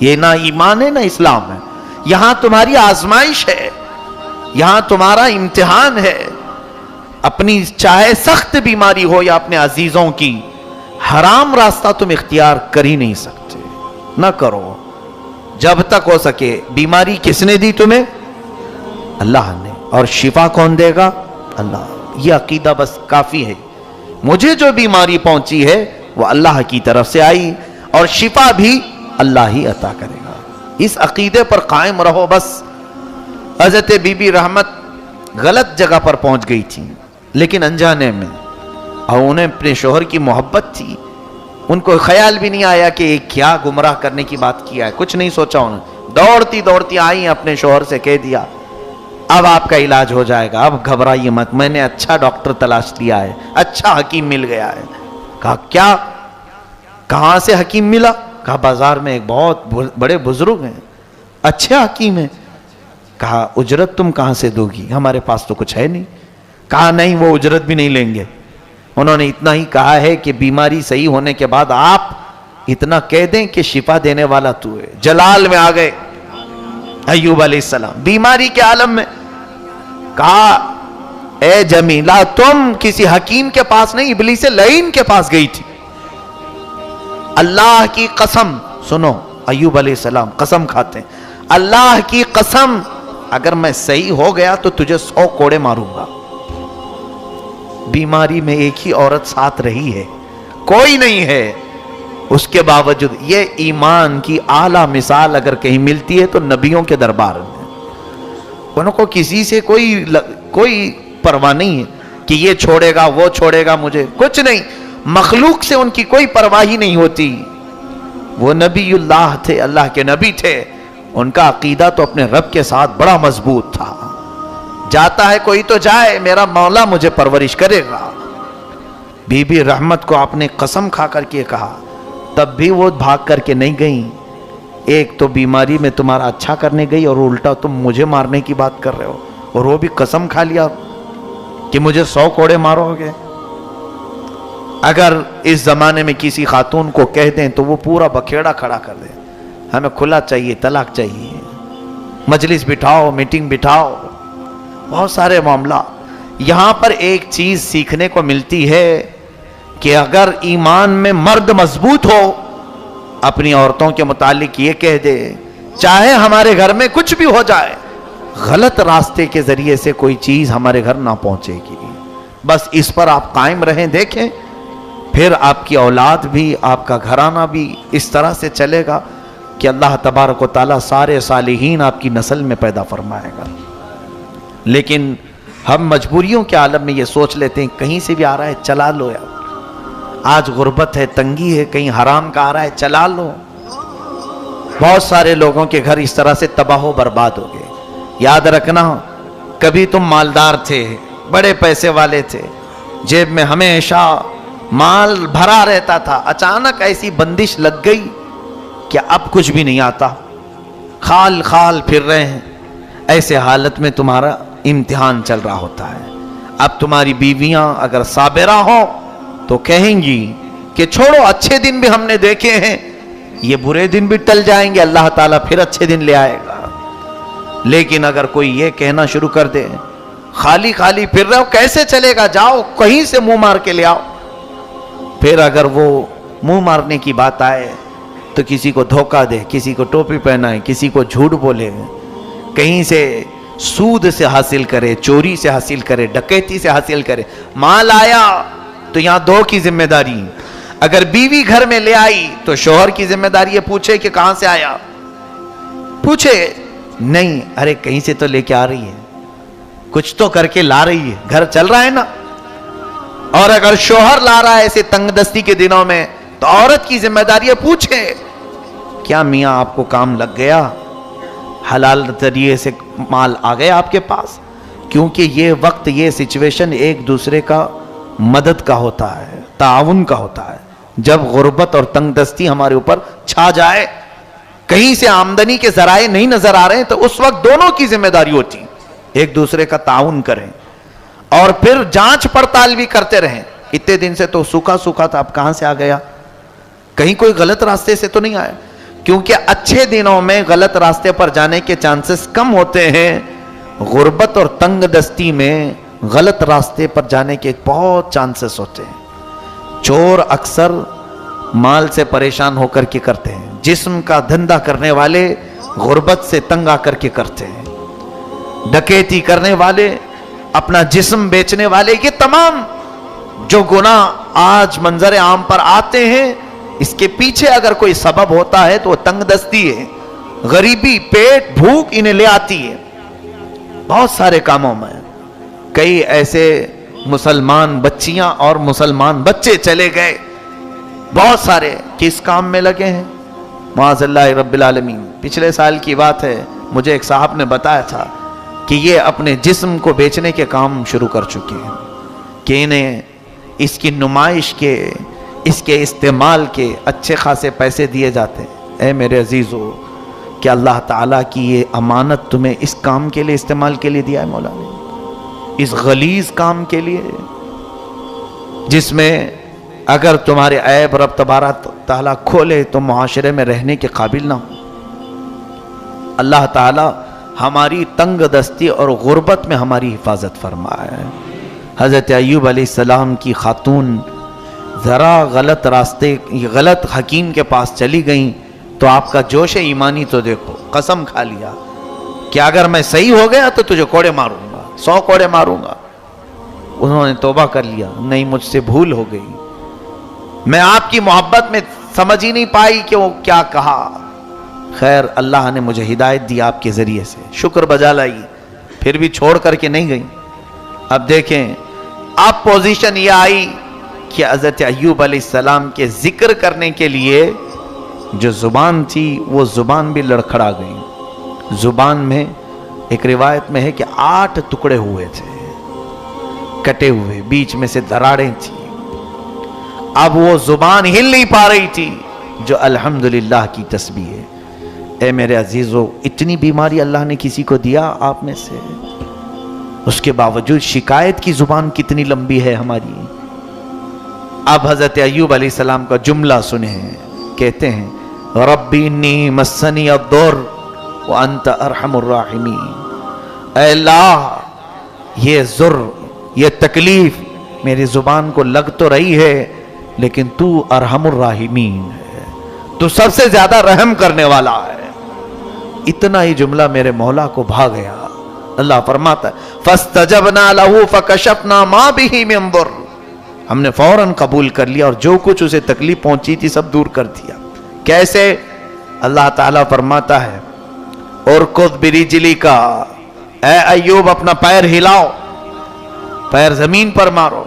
یہ نہ ایمان ہے نہ اسلام ہے. یہاں تمہاری آزمائش ہے, یہاں تمہارا امتحان ہے. اپنی چاہے سخت بیماری ہو یا اپنے عزیزوں کی, حرام راستہ تم اختیار کر ہی نہیں سکتے, نہ کرو جب تک ہو سکے. بیماری کس نے دی تمہیں؟ اللہ نے. اور شفا کون دے گا؟ اللہ. یہ عقیدہ بس کافی ہے. مجھے جو بیماری پہنچی ہے وہ اللہ کی طرف سے آئی, اور شفا بھی اللہ ہی عطا کرے گا. اس عقیدے پر قائم رہو بس. حضرت بی بی رحمت غلط جگہ پر پہنچ گئی تھی لیکن انجانے میں, اور انہیں اپنے شوہر کی محبت تھی. ان کو خیال بھی نہیں آیا کہ یہ کیا گمراہ کرنے کی بات کیا ہے, کچھ نہیں سوچا انہوں نے. دوڑتی دوڑتی آئی, اپنے شوہر سے کہہ دیا اب آپ کا علاج ہو جائے گا, اب گھبرائیے مت, میں نے اچھا ڈاکٹر تلاش لیا ہے, اچھا حکیم مل گیا ہے. کہا کیا؟ کہاں سے حکیم ملا؟ کہا بازار میں ایک بہت بڑے بزرگ ہیں, اچھے حکیم ہیں. کہا اجرت تم کہاں سے دو گی؟ ہمارے پاس تو کچھ ہے نہیں. کہا نہیں, وہ اجرت بھی نہیں لیں گے. انہوں نے اتنا ہی کہا ہے کہ بیماری صحیح ہونے کے بعد آپ اتنا کہہ دیں کہ شفا دینے والا تو ہے. جلال میں آ گئے ایوب علیہ السلام بیماری کے عالم میں. کہا اے جمیلہ, تم کسی حکیم کے پاس نہیں, ابلیس لعین کے پاس گئی تھی. اللہ کی قسم, سنو, ایوب علیہ السلام قسم کھاتے ہیں, اللہ کی قسم اگر میں صحیح ہو گیا تو تجھے 100 کوڑے ماروں گا. بیماری میں ایک ہی عورت ساتھ رہی ہے, کوئی نہیں ہے. اس کے باوجود یہ ایمان کی اعلیٰ مثال اگر کہیں ملتی ہے تو نبیوں کے دربار میں. ان کو کسی سے کوئی پرواہ نہیں ہے کہ یہ چھوڑے گا وہ چھوڑے گا, مجھے کچھ نہیں. مخلوق سے ان کی کوئی پرواہ ہی نہیں ہوتی. وہ نبی اللہ تھے, اللہ کے نبی تھے. ان کا عقیدہ تو اپنے رب کے ساتھ بڑا مضبوط تھا. جاتا ہے کوئی تو جائے, میرا مولا مجھے پرورش کرے گا. بی بی رحمت کو آپ نے قسم کھا کر کے کہا, تب بھی وہ بھاگ کر کے نہیں گئیں. ایک تو بیماری میں تمہارا اچھا کرنے گئی اور الٹا تم مجھے مارنے کی بات کر رہے ہو, اور وہ بھی قسم کھا لیا کہ مجھے 100 کوڑے مارو گے. اگر اس زمانے میں کسی خاتون کو کہہ دیں تو وہ پورا بکھیڑا کھڑا کر دیں, ہمیں کھلا چاہیے, طلاق چاہیے, مجلس بٹھاؤ, میٹنگ بٹھاؤ, بہت سارے معاملات. یہاں پر ایک چیز سیکھنے کو ملتی ہے کہ اگر ایمان میں مرد مضبوط ہو, اپنی عورتوں کے متعلق یہ کہہ دے چاہے ہمارے گھر میں کچھ بھی ہو جائے, غلط راستے کے ذریعے سے کوئی چیز ہمارے گھر نہ پہنچے گی. بس اس پر آپ قائم رہیں, دیکھیں پھر آپ کی اولاد بھی, آپ کا گھرانہ بھی اس طرح سے چلے گا کہ اللہ تبارک و تعالیٰ سارے صالحین آپ کی نسل میں پیدا فرمائے گا. لیکن ہم مجبوریوں کے عالم میں یہ سوچ لیتے ہیں کہیں سے بھی آ رہا ہے چلا لو یار, آج غربت ہے, تنگی ہے, کہیں حرام کا آ رہا ہے چلا لو. بہت سارے لوگوں کے گھر اس طرح سے تباہ و برباد ہو گئے. یاد رکھنا, کبھی تم مالدار تھے, بڑے پیسے والے تھے, جیب میں ہمیشہ مال بھرا رہتا تھا, اچانک ایسی بندش لگ گئی کہ اب کچھ بھی نہیں آتا, خال خال پھر رہے ہیں. ایسے حالت میں تمہارا امتحان چل رہا ہوتا ہے. اب تمہاری بیویاں اگر صابرہ ہوں تو کہیں گی کہ چھوڑو, اچھے دن بھی ہم نے دیکھے ہیں, یہ برے دن بھی ٹل جائیں گے, اللہ تعالیٰ پھر اچھے دن لے آئے گا. لیکن اگر کوئی یہ کہنا شروع کر دے خالی خالی پھر رہے ہو, کیسے چلے گا, جاؤ کہیں سے منہ مار کے لے آؤ. پھر اگر وہ منہ مارنے کی بات آئے تو کسی کو دھوکہ دے, کسی کو ٹوپی پہنائے, کسی کو جھوٹ بولے, کہیں سے سود سے حاصل کرے, چوری سے حاصل کرے, ڈکیتی سے حاصل کرے. مال آیا تو یہاں 2 کی ذمہ داری. اگر بیوی گھر میں لے آئی تو شوہر کی ذمہ داری یہ پوچھے کہ کہاں سے آیا, پوچھے نہیں, ارے کہیں سے تو لے کے آ رہی ہے, کچھ تو کر کے لا رہی ہے, گھر چل رہا ہے نا. اور اگر شوہر لا رہا ہے ایسے تنگ دستی کے دنوں میں تو عورت کی ذمہ داری ہے پوچھے کیا میاں آپ کو کام لگ گیا, حلال ذریعے سے مال آ گیا آپ کے پاس. کیونکہ یہ وقت, یہ سچویشن ایک دوسرے کا مدد کا ہوتا ہے, تعاون کا ہوتا ہے. جب غربت اور تنگ دستی ہمارے اوپر چھا جائے, کہیں سے آمدنی کے ذرائع نہیں نظر آ رہے ہیں, تو اس وقت دونوں کی ذمہ داری ہوتی, ایک دوسرے کا تعاون کریں اور پھر جانچ پڑتال بھی کرتے رہیں. اتنے دن سے تو سوکھا سوکھا تھا, اب کہاں سے آ گیا, کہیں کوئی غلط راستے سے تو نہیں آیا. کیونکہ اچھے دنوں میں غلط راستے پر جانے کے چانسز کم ہوتے ہیں، غربت اور تنگ دستی میں غلط راستے پر جانے کے بہت چانسز ہوتے ہیں۔ چور اکثر مال سے پریشان ہو کر کے کرتے ہیں، جسم کا دھندہ کرنے والے غربت سے تنگ آ کر کے کرتے ہیں، ڈکیتی کرنے والے، اپنا جسم بیچنے والے، یہ تمام جو گناہ آج منظر عام پر آتے ہیں، اس کے پیچھے اگر کوئی سبب ہوتا ہے تو وہ تنگ دستی ہے، غریبی، پیٹ، بھوک انہیں لے آتی ہے۔ بہت سارے کاموں میں کئی ایسے مسلمان بچیاں اور مسلمان بچے چلے گئے، بہت سارے کس کام میں لگے ہیں، معاذ اللہ رب العالمین۔ پچھلے سال کی بات ہے، مجھے ایک صاحب نے بتایا تھا کہ یہ اپنے جسم کو بیچنے کے کام شروع کر چکے ہیں کہ انہیں اس کی نمائش کے، اس کے استعمال کے اچھے خاصے پیسے دیے جاتے ہیں۔ اے میرے عزیزو، کہ اللہ تعالیٰ کی یہ امانت تمہیں اس کام کے لیے استعمال کے لیے دیا ہے مولا نے، اس غلیظ کام کے لیے، جس میں اگر تمہارے عیب رب تبارک تعالیٰ کھولے تو معاشرے میں رہنے کے قابل نہ ہو۔ اللہ تعالیٰ ہماری تنگ دستی اور غربت میں ہماری حفاظت فرمائے۔ حضرت ایوب علیہ السلام کی خاتون ذرا غلط راستے، غلط حکیم کے پاس چلی گئیں تو آپ کا جوش ایمانی تو دیکھو، قسم کھا لیا کہ اگر میں صحیح ہو گیا تو تجھے کوڑے ماروں گا، 100 کوڑے ماروں گا۔ انہوں نے توبہ کر لیا، نہیں مجھ سے بھول ہو گئی، میں آپ کی محبت میں سمجھ ہی نہیں پائی کہ وہ کیا کہا۔ خیر اللہ نے مجھے ہدایت دی آپ کے ذریعے سے، شکر بجا لائی، پھر بھی چھوڑ کر کے نہیں گئی۔ اب دیکھیں، اب پوزیشن یہ آئی کہ حضرت ایوب علیہ السلام کے ذکر کرنے کے لیے جو زبان تھی وہ زبان بھی لڑکھڑا گئی۔ زبان میں ایک روایت میں ہے کہ 8 ٹکڑے ہوئے تھے، کٹے ہوئے، بیچ میں سے دراڑیں تھی۔ اب وہ زبان ہل نہیں پا رہی تھی، جو الحمدللہ کی تسبیح ہے۔ اے میرے عزیزو، اتنی بیماری اللہ نے کسی کو دیا آپ میں سے، اس کے باوجود شکایت کی زبان کتنی لمبی ہے ہماری۔ اب حضرت ایوب علیہ السلام کا جملہ سنیں، کہتے ہیں ربی انی مسنی الضر وانت ارحم الراحمین۔ اے اللہ، یہ ضر، یہ تکلیف میری زبان کو لگ تو رہی ہے، لیکن تو ارحم الراحمین ہے، تو سب سے زیادہ رحم کرنے والا ہے۔ اتنا ہی جملہ میرے مولا کو بھا گیا۔ اللہ فرماتا ہے فاستجبنا له فکشفنا ما به من ضر، ہم نے فوراً قبول کر لیا اور جو کچھ اسے تکلیف پہنچی تھی سب دور کر دیا۔ کیسے؟ اللہ تعالیٰ فرماتا ہے ارکض برجلک، اے ایوب اپنا پیر ہلاؤ، پیر زمین پر مارو۔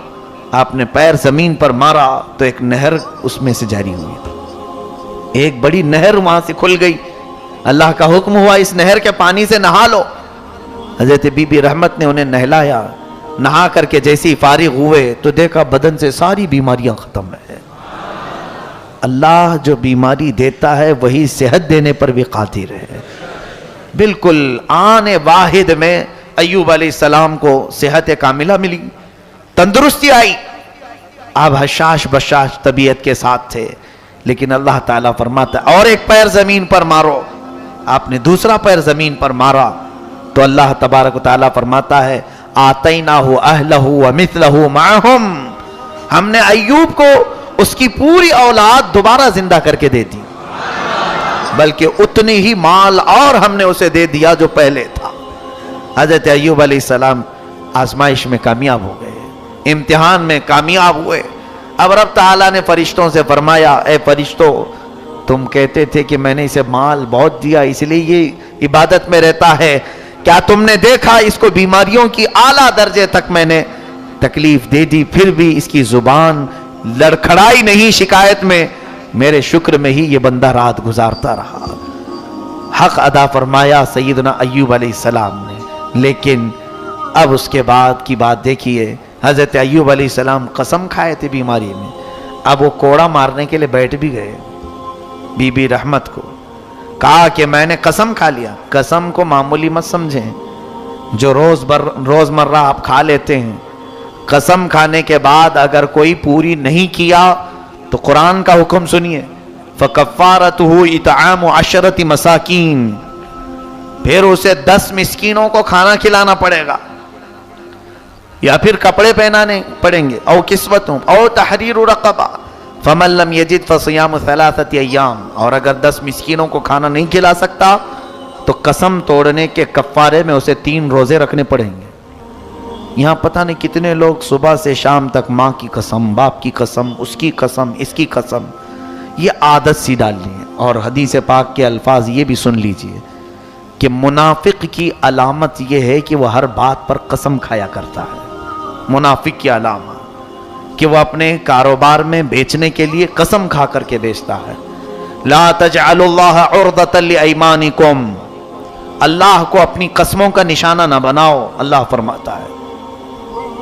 آپ نے پیر زمین پر مارا تو ایک نہر اس میں سے جاری ہوئی، ایک بڑی نہر وہاں سے کھل گئی۔ اللہ کا حکم ہوا اس نہر کے پانی سے نہا لو۔ حضرت بی بی رحمت نے انہیں نہلایا، نہا کر کے جیسی فارغ ہوئے تو دیکھا بدن سے ساری بیماریاں ختم ہیں۔ اللہ جو بیماری دیتا ہے وہی صحت دینے پر بھی قادر ہے۔ بالکل آن واحد میں ایوب علیہ السلام کو صحت کاملہ ملی، تندرستی آئی۔ آپ حشاش بشاش طبیعت کے ساتھ تھے، لیکن اللہ تعالیٰ فرماتا ہے اور ایک پیر زمین پر مارو۔ آپ نے دوسرا پیر زمین پر مارا تو اللہ تبارک و تعالیٰ فرماتا ہے آتیناہ اہلہ ومثلہ معہم، ہم نے ایوب کو اس کی پوری اولاد دوبارہ زندہ کر کے دے دی، بلکہ اتنی ہی مال اور ہم نے اسے دے دیا جو پہلے تھا۔ حضرت ایوب علیہ السلام آزمائش میں کامیاب ہو گئے، امتحان میں کامیاب ہوئے۔ اب رب تعالیٰ نے فرشتوں سے فرمایا اے فرشتوں، تم کہتے تھے کہ میں نے اسے مال بہت دیا اس لیے یہ عبادت میں رہتا ہے، کیا تم نے دیکھا اس کو بیماریوں کی اعلیٰ درجے تک میں نے تکلیف دے دی، پھر بھی اس کی زبان لڑکھڑائی نہیں شکایت میں، میرے شکر میں ہی یہ بندہ رات گزارتا رہا۔ حق ادا فرمایا سیدنا ایوب علیہ السلام نے۔ لیکن اب اس کے بعد کی بات دیکھیے، حضرت ایوب علیہ السلام قسم کھائے تھے بیماری میں، اب وہ کوڑا مارنے کے لیے بیٹھ بھی گئے۔ بی بی رحمت کو کہا کہ میں نے قسم کھا لیا۔ قسم کو معمولی مت سمجھیں، جو روز مرہ آپ کھا لیتے ہیں، قسم کھانے کے بعد اگر کوئی پوری نہیں کیا تو قرآن کا حکم سنیے فکفارتہ اطعام 10 مساکین، پھر اسے 10 مسکینوں کو کھانا کھلانا پڑے گا، یا پھر کپڑے پہنانے پڑیں گے، او کسوتہم او تحریر رقبہ، فمن لم یجد فصیام 3 ایام، اور اگر 10 مسکینوں کو کھانا نہیں کھلا سکتا تو قسم توڑنے کے کفارے میں اسے 3 روزے رکھنے پڑیں گے۔ یہاں پتہ نہیں کتنے لوگ صبح سے شام تک ماں کی قسم، باپ کی قسم، اس کی قسم، اس کی قسم، یہ عادت سی ڈال لی ہے۔ اور حدیث پاک کے الفاظ یہ بھی سن لیجئے کہ منافق کی علامت یہ ہے کہ وہ ہر بات پر قسم کھایا کرتا ہے۔ منافق کی علامت کہ وہ اپنے کاروبار میں بیچنے کے لیے قسم کھا کر کے بیچتا ہے۔ لا تجعلوا اللہ عرضۃ لایمانکم، اللہ کو اپنی قسموں کا نشانہ نہ بناؤ، اللہ فرماتا ہے۔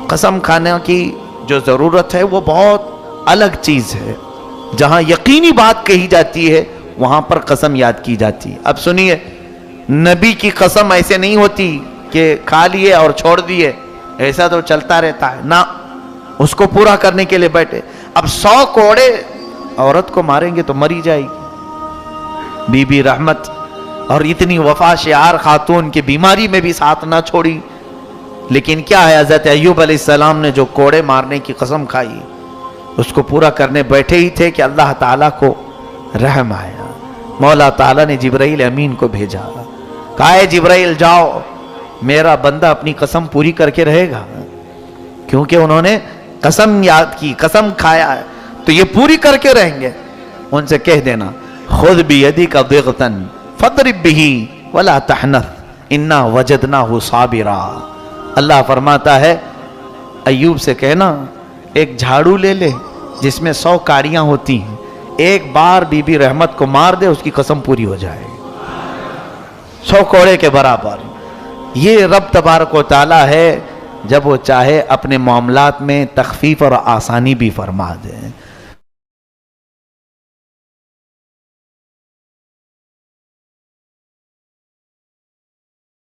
قسم کھانے کی جو ضرورت ہے وہ بہت الگ چیز ہے، جہاں یقینی بات کہی جاتی ہے وہاں پر قسم یاد کی جاتی ہے۔ اب سنیے، نبی کی قسم ایسے نہیں ہوتی کہ کھا لیے اور چھوڑ دیے، ایسا تو چلتا رہتا ہے نہ، اس کو پورا کرنے کے لیے بیٹھے۔ اب 100 کوڑے عورت کو ماریں گے تو مری جائے گی۔ بی بی رحمت اور اتنی وفا شعار خاتون کی بیماری میں بھی ساتھ نہ چھوڑی، لیکن کیا ہے، حضرت ایوب علیہ السلام نے جو کوڑے مارنے کی قسم کھائی اس کو پورا کرنے بیٹھے ہی تھے کہ اللہ تعالیٰ کو رحم آیا، مولا تعالیٰ نے جبرائیل امین کو بھیجا، کہا ہے جبرائیل جاؤ، میرا بندہ اپنی قسم پوری کر کے رہے گا، کیونکہ انہوں نے قسم یاد کی، قسم کھایا ہے تو یہ پوری کر کے رہیں گے۔ ان سے کہہ دینا خذ بیدک ضغطا فاضرب بہ ولا تحنث انا وجدناہ صابرا۔ اللہ فرماتا ہے ایوب سے کہنا ایک جھاڑو لے لے جس میں 100 کاڑیاں ہوتی ہیں، ایک بار بی بی رحمت کو مار دے، اس کی قسم پوری ہو جائے، 100 کوڑے کے برابر۔ یہ رب تبارک و تعالی ہے، جب وہ چاہے اپنے معاملات میں تخفیف اور آسانی بھی فرما دے۔